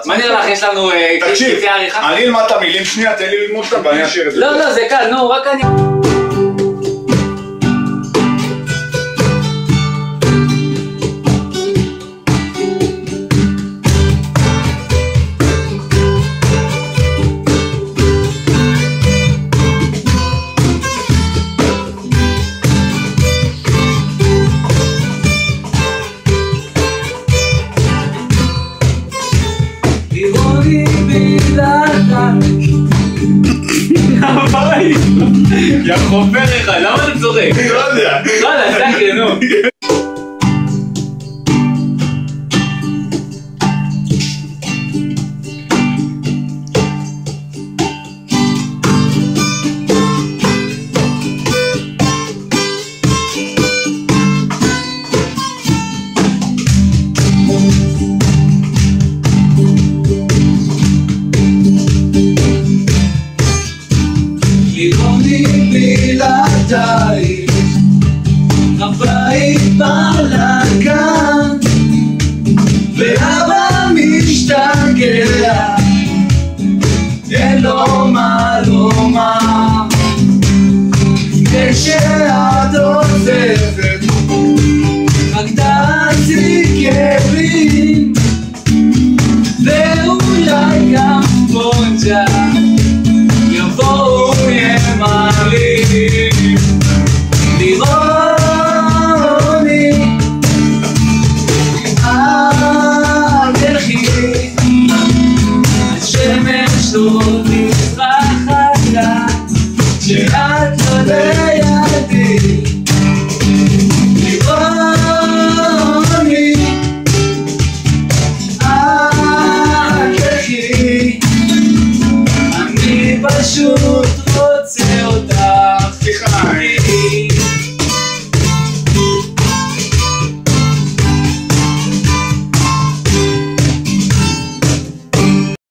מה נראה לך, יש לנו תקשיב, אני אלמד את המילים שנייה, תן לי ללמוד אותם ואני אשאיר את זה. לא, זה קל, נו, רק אני... יא חופר אחד, למה אתה צוחק? לא יודע. סקרי, נו. הבית בלגן ואבא משתגע, אין לו מה לומר כשאת עוזבת, הגדלתי כאבים ואולי גם פונג'ה יבואו ימרים לירוני, אל תלכי, השמש לא תזרח עליי כשאת לא לידי.